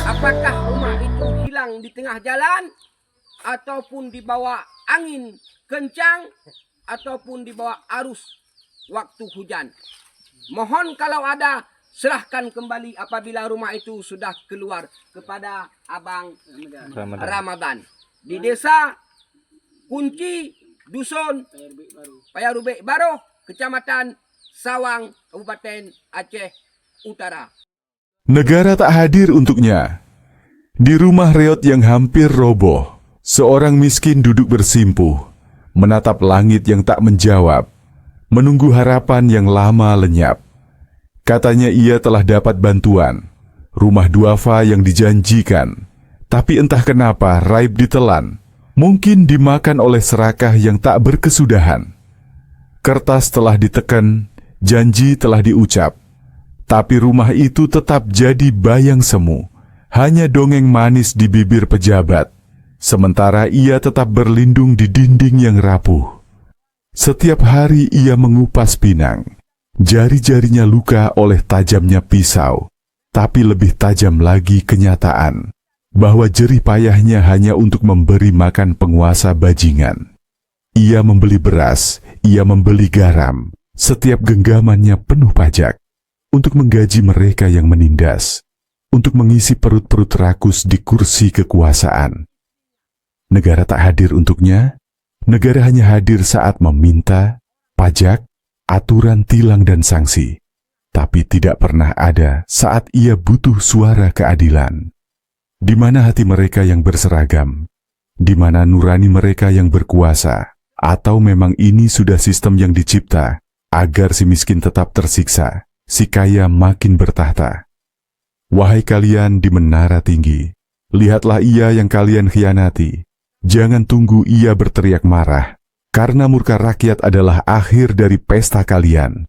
Apakah rumah itu hilang di tengah jalan, ataupun dibawa angin kencang, ataupun dibawa arus waktu hujan? Mohon kalau ada, serahkan kembali apabila rumah itu sudah keluar kepada Abang Ramadan. Di desa Kunci, Dusun Payarubek Baru, Kecamatan Sawang, Kabupaten Aceh Utara. Negara tak hadir untuknya. Di rumah reot yang hampir roboh, seorang miskin duduk bersimpuh, menatap langit yang tak menjawab, menunggu harapan yang lama lenyap. Katanya ia telah dapat bantuan, rumah duafa yang dijanjikan, tapi entah kenapa raib ditelan, mungkin dimakan oleh serakah yang tak berkesudahan. Kertas telah diteken, janji telah diucap, tapi rumah itu tetap jadi bayang semu, hanya dongeng manis di bibir pejabat, sementara ia tetap berlindung di dinding yang rapuh. Setiap hari ia mengupas pinang, jari-jarinya luka oleh tajamnya pisau, tapi lebih tajam lagi kenyataan bahwa jerih payahnya hanya untuk memberi makan penguasa bajingan. Ia membeli beras, ia membeli garam, setiap genggamannya penuh pajak, untuk menggaji mereka yang menindas, untuk mengisi perut-perut rakus di kursi kekuasaan. Negara tak hadir untuknya, negara hanya hadir saat meminta, pajak, aturan tilang dan sanksi, tapi tidak pernah ada saat ia butuh suara keadilan. Di mana hati mereka yang berseragam? Di mana nurani mereka yang berkuasa? Atau memang ini sudah sistem yang dicipta agar si miskin tetap tersiksa, si kaya makin bertahta? Wahai kalian di menara tinggi, lihatlah ia yang kalian khianati. Jangan tunggu ia berteriak marah, karena murka rakyat adalah akhir dari pesta kalian.